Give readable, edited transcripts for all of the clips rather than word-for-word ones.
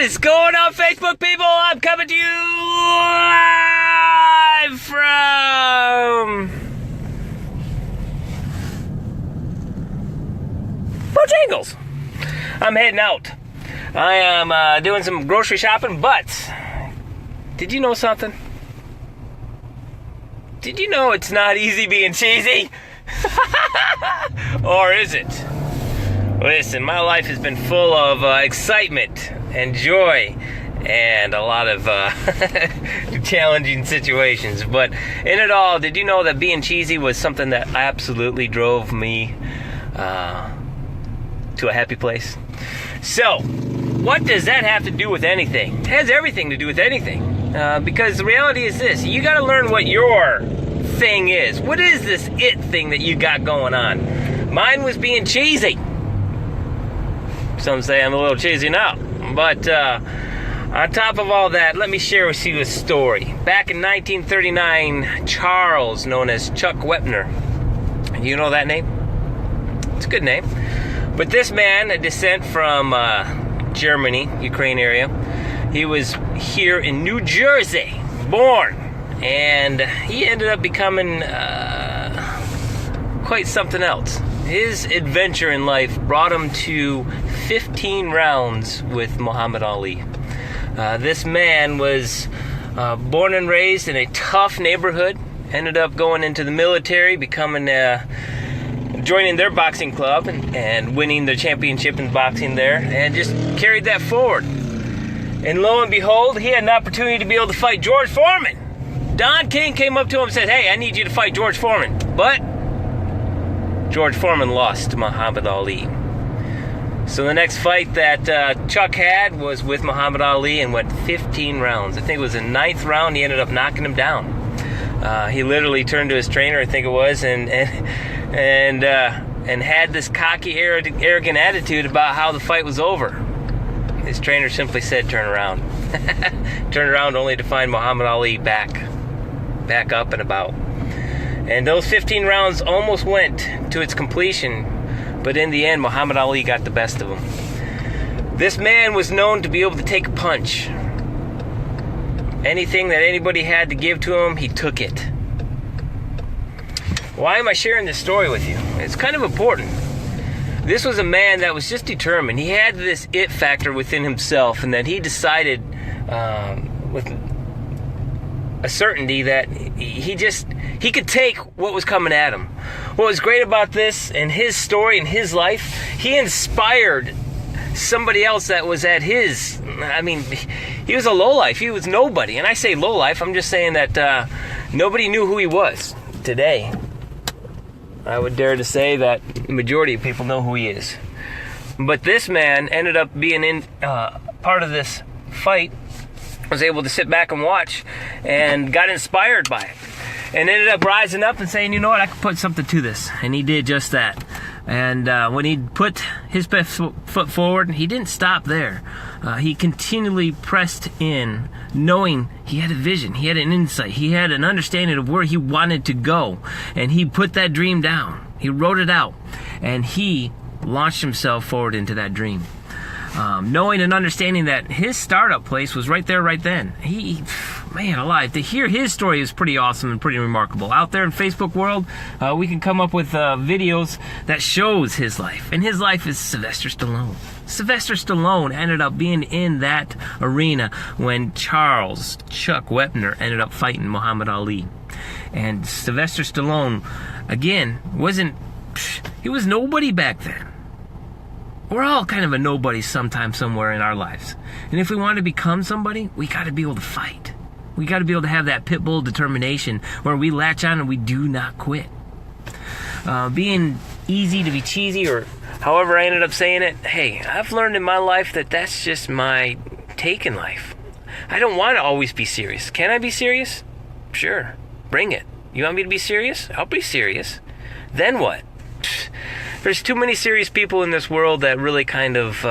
is going on, Facebook people? I'm coming to you live from Bojangles. I'm heading out. I am doing some grocery shopping, but did you know something? Did you know it's not easy being cheesy? Or is it? Listen, my life has been full of excitement and joy and a lot of challenging situations. But in it all, did you know that being cheesy was something that absolutely drove me to a happy place? So, what does that have to do with anything? It has everything to do with anything. Because the reality is this: you got to learn what your thing is. What is this it thing that you got going on? Mine was being cheesy. Some say I'm a little cheesy now. But on top of all that, let me share with you a story. Back in 1939, Charles, known as Chuck Wepner. You know that name? It's a good name. But this man, a descent from Germany, Ukraine area, he was here in New Jersey, born. And he ended up becoming quite something else. His adventure in life brought him to 15 rounds with Muhammad Ali. This man was born and raised in a tough neighborhood, ended up going into the military, joining their boxing club and winning the championship in boxing there, and just carried that forward. And lo and behold, he had an opportunity to be able to fight George Foreman. Don King came up to him and said, "Hey, I need you to fight George Foreman." But George Foreman lost to Muhammad Ali. So the next fight that Chuck had was with Muhammad Ali and went 15 rounds. I think it was the 9th round he ended up knocking him down. He literally turned to his trainer, I think it was, and had this cocky, arrogant attitude about how the fight was over. His trainer simply said, "Turn around." Turned around only to find Muhammad Ali back up and about. And those 15 rounds almost went to its completion, but in the end, Muhammad Ali got the best of him. This man was known to be able to take a punch. Anything that anybody had to give to him, he took it. Why am I sharing this story with you? It's kind of important. This was a man that was just determined. He had this it factor within himself, and that he decided with a certainty that he could take what was coming at him. What was great about this and his story and his life, he inspired somebody else that was at his, he was a lowlife. He was nobody. And I say lowlife, I'm just saying that nobody knew who he was. Today, I would dare to say that the majority of people know who he is. But this man ended up being in part of this fight, was able to sit back and watch, and got inspired by it. And ended up rising up and saying, "You know what, I could put something to this." And he did just that. And when he put his best foot forward, he didn't stop there. He continually pressed in, knowing he had a vision, he had an insight, he had an understanding of where he wanted to go. And he put that dream down. He wrote it out. And he launched himself forward into that dream. Knowing and understanding that his startup place was right there, right then. Man alive, to hear his story is pretty awesome and pretty remarkable. Out there in Facebook world, we can come up with videos that shows his life. And his life is Sylvester Stallone. Sylvester Stallone ended up being in that arena when Chuck Wepner ended up fighting Muhammad Ali. And Sylvester Stallone, again, he was nobody back then. We're all kind of a nobody sometime somewhere in our lives. And if we want to become somebody, we got to be able to fight. We got to be able to have that pit bull determination where we latch on and we do not quit. Being easy to be cheesy, or however I ended up saying it, hey, I've learned in my life that that's just my take in life. I don't want to always be serious. Can I be serious? Sure. Bring it. You want me to be serious? I'll be serious. Then what? There's too many serious people in this world that really kind of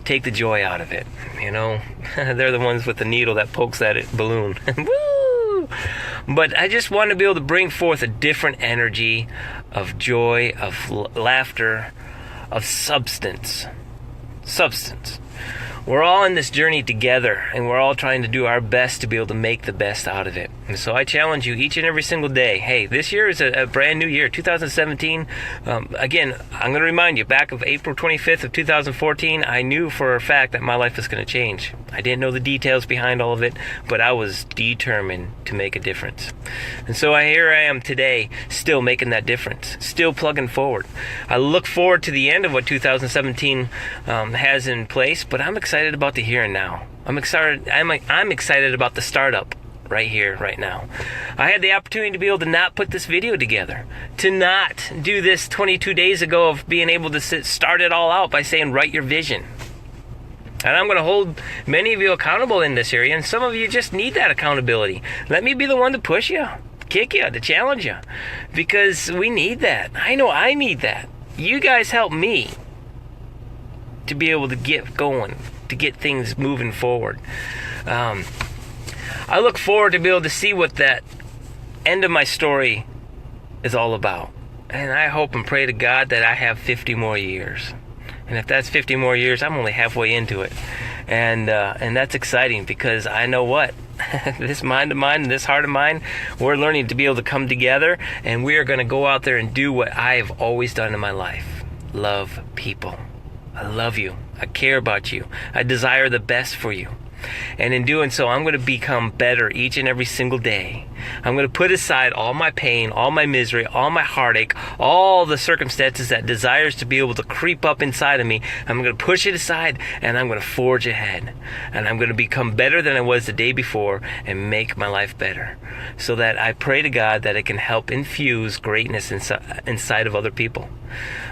take the joy out of it. You know, they're the ones with the needle that pokes that balloon. Woo! But I just want to be able to bring forth a different energy of joy, of laughter, of substance. we're all in this journey together, and we're all trying to do our best to be able to make the best out of it. And so I challenge you each and every single day. Hey, this year is a brand new year, 2017. Again, I'm going to remind you, back of April 25th of 2014, I knew for a fact that my life was going to change. I didn't know the details behind all of it, but I was determined to make a difference. And so here I am today, still making that difference, still plugging forward. I look forward to the end of what 2017 has in place, but I'm excited about the here and now. I'm excited about the startup right here, right now. I had the opportunity to be able to not put this video together, to not do this 22 days ago of being able to start it all out by saying, write your vision. And I'm going to hold many of you accountable in this area, and some of you just need that accountability. Let me be the one to push you, kick you, to challenge you, because we need that. I know I need that. You guys help me to be able to get going, to get things moving forward. I look forward to be able to see what that end of my story is all about. And I hope and pray to God that I have 50 more years. And if that's 50 more years, I'm only halfway into it. And that's exciting, because I know what? This mind of mine and this heart of mine, we're learning to be able to come together, and we are going to go out there and do what I've always done in my life. Love people. I love you. I care about you. I desire the best for you. And in doing so, I'm going to become better each and every single day. I'm going to put aside all my pain, all my misery, all my heartache, all the circumstances that desires to be able to creep up inside of me. I'm going to push it aside, and I'm going to forge ahead. And I'm going to become better than I was the day before and make my life better. So that I pray to God that it can help infuse greatness inside of other people.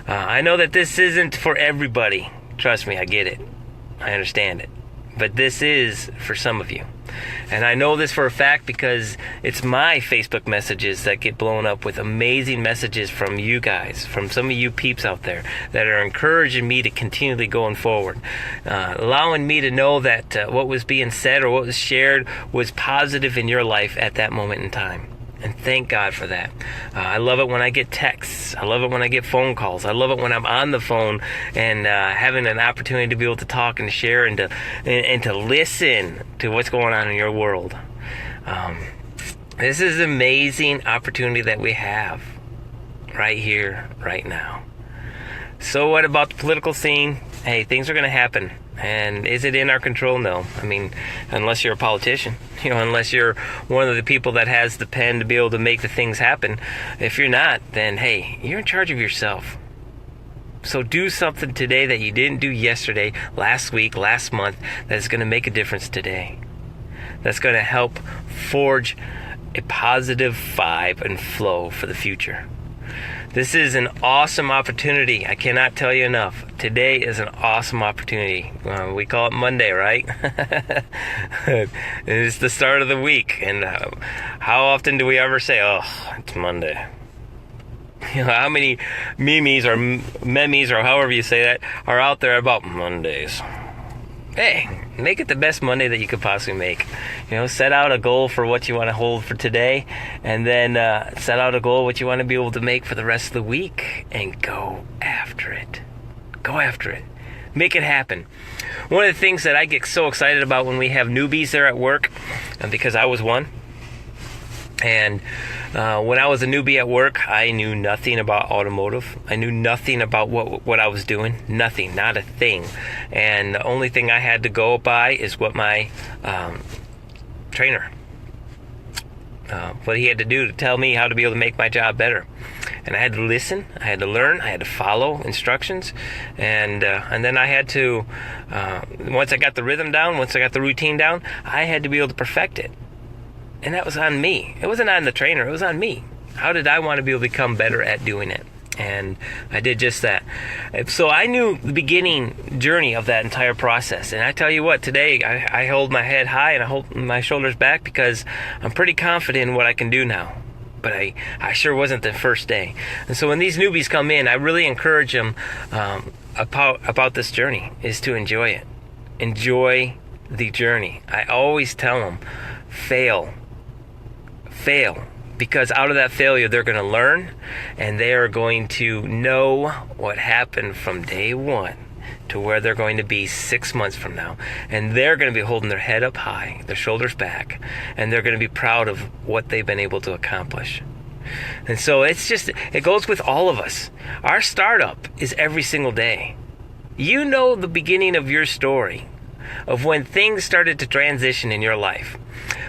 I know that this isn't for everybody. Trust me, I get it. I understand it. But this is for some of you. And I know this for a fact because it's my Facebook messages that get blown up with amazing messages from you guys, from some of you peeps out there that are encouraging me to continually going forward, allowing me to know that what was being said or what was shared was positive in your life at that moment in time. And thank God for that. I love it when I get texts. I love it when I get phone calls. I love it when I'm on the phone and having an opportunity to be able to talk and share and to listen to what's going on in your world. This is an amazing opportunity that we have right here, right now. So what about the political scene? Hey, things are going to happen. And is it in our control? No. I mean, unless you're a politician, unless you're one of the people that has the pen to be able to make the things happen. If you're not, then hey, you're in charge of yourself. So do something today that you didn't do yesterday, last week, last month, that's going to make a difference today. That's going to help forge a positive vibe and flow for the future. This is an awesome opportunity. I cannot tell you enough. Today is an awesome opportunity. We call it Monday, right? It's the start of the week. And how often do we ever say, oh, it's Monday? How many memes or memes or however you say that are out there about Mondays? Hey, make it the best Monday that you could possibly make. Set out a goal for what you want to hold for today, and then set out a goal what you want to be able to make for the rest of the week, and go after it. Go after it. Make it happen. One of the things that I get so excited about when we have newbies there at work, because I was one, and when I was a newbie at work, I knew nothing about automotive. I knew nothing about what I was doing. Nothing, not a thing. And the only thing I had to go by is what my trainer, what he had to do to tell me how to be able to make my job better. And I had to listen, I had to learn, I had to follow instructions, and then I had to, once I got the rhythm down, once I got the routine down, I had to be able to perfect it. And that was on me. It wasn't on the trainer. It was on me. How did I want to be able to become better at doing it? And I did just that. So I knew the beginning journey of that entire process. And I tell you what, today I hold my head high and I hold my shoulders back because I'm pretty confident in what I can do now. But I sure wasn't the first day. And so when these newbies come in, I really encourage them about this journey is to enjoy it. Enjoy the journey. I always tell them, fail, because out of that failure they're going to learn, and they are going to know what happened from day one to where they're going to be 6 months from now. And they're going to be holding their head up high, their shoulders back, and they're going to be proud of what they've been able to accomplish. And so it goes with all of us. Our startup is every single day. You know the beginning of your story, of when things started to transition in your life.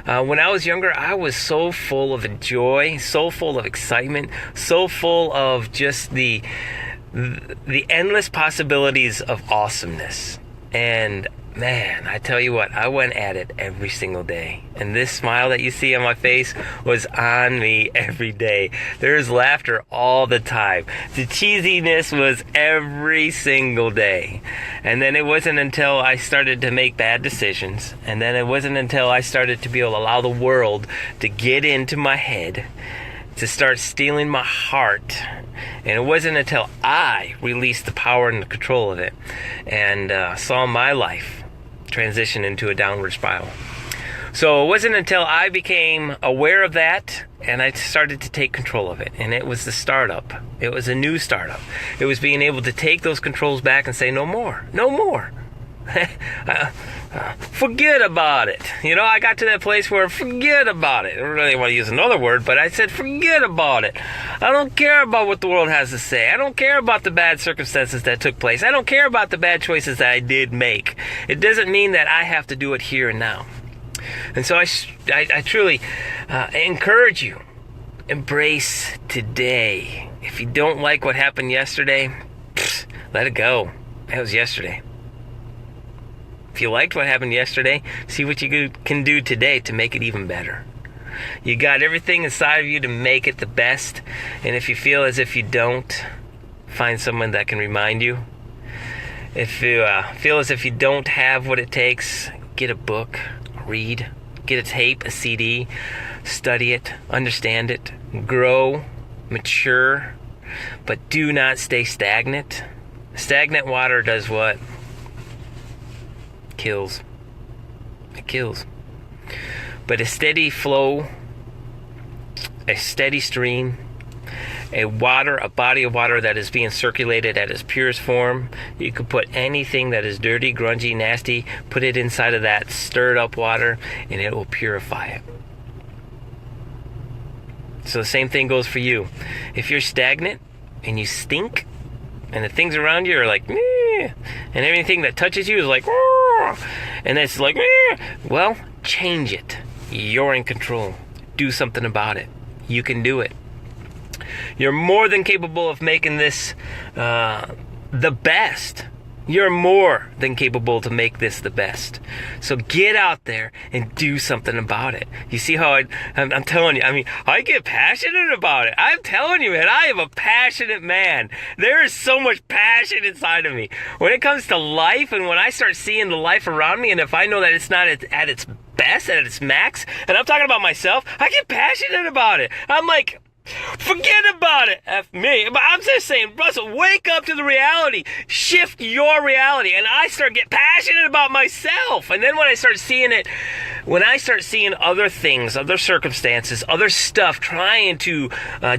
When I was younger, I was so full of joy, so full of excitement, so full of just the endless possibilities of awesomeness. And man, I tell you what, I went at it every single day. And this smile that you see on my face was on me every day. There's laughter all the time. The cheesiness was every single day. And then it wasn't until I started to make bad decisions, and then it wasn't until I started to be able to allow the world to get into my head, to start stealing my heart. And it wasn't until I released the power and the control of it and saw my life transition into a downward spiral. So it wasn't until I became aware of that and I started to take control of it. And it was the startup. It was a new startup. It was being able to take those controls back and say, no more, no more. Forget about it. I got to that place where forget about it. I don't really want to use another word, but I said forget about it. I don't care about what the world has to say. I don't care about the bad circumstances that took place. I don't care about the bad choices that I did make. It doesn't mean that I have to do it here and now. And so I truly encourage you, embrace today. If you don't like what happened yesterday, let it go. That was yesterday. If you liked what happened yesterday, see what you can do today to make it even better. You got everything inside of you to make it the best. And if you feel as if you don't, find someone that can remind you. If you feel as if you don't have what it takes, get a book, read, get a tape, a CD, study it, understand it, grow, mature, but do not stay stagnant. Stagnant water does what? Kills. It kills. But a steady flow, a steady stream, a body of water that is being circulated at its purest form. You could put anything that is dirty, grungy, nasty, put it inside of that stirred up water, and it will purify it. So the same thing goes for you. If you're stagnant and you stink, and the things around you are like, meh, and everything that touches you is like, and it's like, meh, well, change it. You're in control. Do something about it. You can do it. You're more than capable of making this the best. You're more than capable to make this the best. So get out there and do something about it. You see how I'm telling you, I get passionate about it. I'm telling you, man, I am a passionate man. There is so much passion inside of me. When it comes to life and when I start seeing the life around me, and if I know that it's not at its best, at its max, and I'm talking about myself, I get passionate about it. I'm like, forget about it, F me. But I'm just saying, Russell, wake up to the reality. Shift your reality. And I start getting passionate about myself. And then when I start seeing other things, other circumstances, other stuff trying to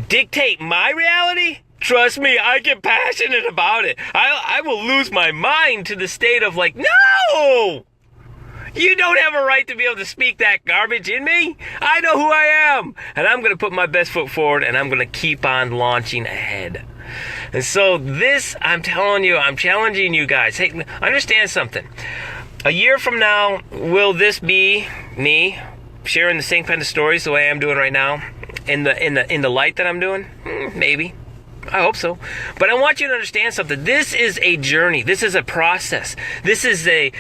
dictate my reality, trust me, I get passionate about it. I will lose my mind to the state of like, no! You don't have a right to be able to speak that garbage in me. I know who I am. And I'm going to put my best foot forward, and I'm going to keep on launching ahead. And so this, I'm telling you, I'm challenging you guys. Hey, understand something. A year from now, will this be me sharing the same kind of stories the way I'm doing right now? In the light that I'm doing? Maybe. I hope so. But I want you to understand something. This is a journey. This is a process. This is the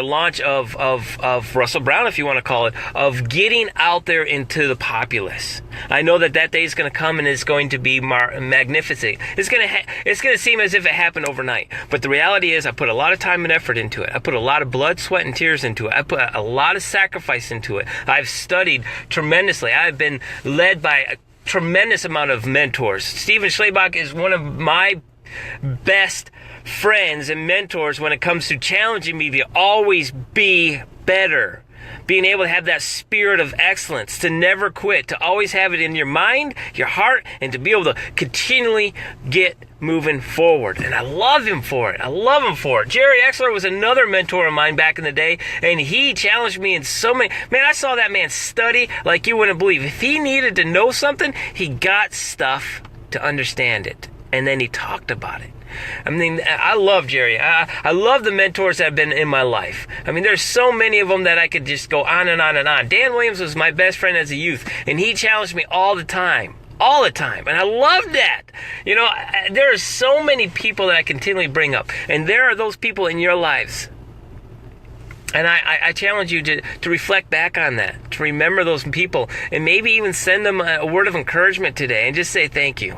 launch of Russell Brown, if you want to call it, of getting out there into the populace. I know that day is going to come and it's going to be magnificent. It's going to seem as if it happened overnight. But the reality is I put a lot of time and effort into it. I put a lot of blood, sweat, and tears into it. I put a lot of sacrifice into it. I've studied tremendously. I've been led by a tremendous amount of mentors. Stephen Schlabach is one of my best friends and mentors when it comes to challenging me to always be better. being able to have that spirit of excellence, to never quit, to always have it in your mind, your heart, and to be able to continually get moving forward. And I love him for it. I love him for it. Jerry Exler was another mentor of mine back in the day, and he challenged me in so many... Man, I saw that man study like you wouldn't believe. If he needed to know something, he got stuff to understand it, and then he talked about it. I mean, I love Jerry. I love the mentors that have been in my life. I mean, there's so many of them that I could just go on and on and on. Dan Williams was my best friend as a youth, and he challenged me all the time. All the time. And I love that. You know, there are so many people that I continually bring up, and there are those people in your lives. And I challenge you to reflect back on that, to remember those people, and maybe even send them a word of encouragement today and just say thank you.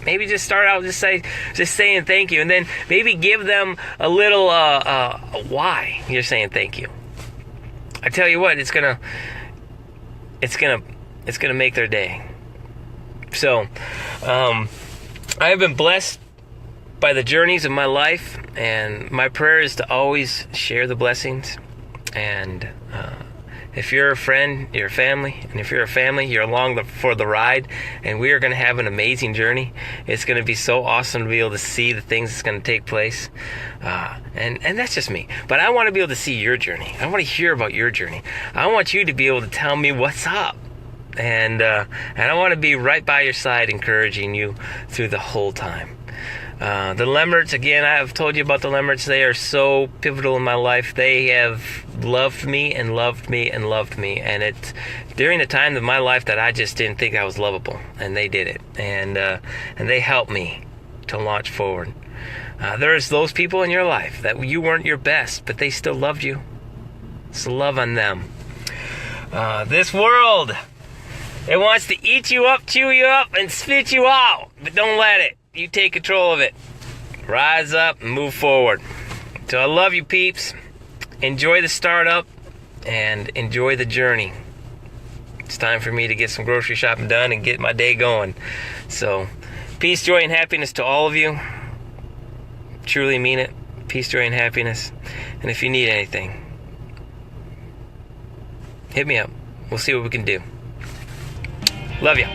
Maybe just start out just saying thank you, and then maybe give them a little why you're saying thank you. I tell you what, it's gonna make their day. So, I have been blessed by the journeys of my life, and my prayer is to always share the blessings. And if you're a friend, you're a family, and if you're a family, you're along for the ride, and we are going to have an amazing journey. It's going to be so awesome to be able to see the things that's going to take place, and that's just me. But I want to be able to see your journey. I want to hear about your journey. I want you to be able to tell me what's up, and I want to be right by your side, encouraging you through the whole time. The Lemmerts, again, I have told you about the Lemmerts. They are so pivotal in my life. They have loved me and loved me and loved me. And it's during the time of my life that I just didn't think I was lovable. And they did it. And they helped me to launch forward. There's those people in your life that you weren't your best, but they still loved you. So love on them. This world, it wants to eat you up, chew you up, and spit you out. But don't let it. You take control of it. Rise up and move forward. So I love you, peeps. Enjoy the startup and enjoy the journey. It's time for me to get some grocery shopping done and get my day going. So peace, joy, and happiness to all of you. Truly mean it. Peace, joy, and happiness. And if you need anything, hit me up. We'll see what we can do. Love you.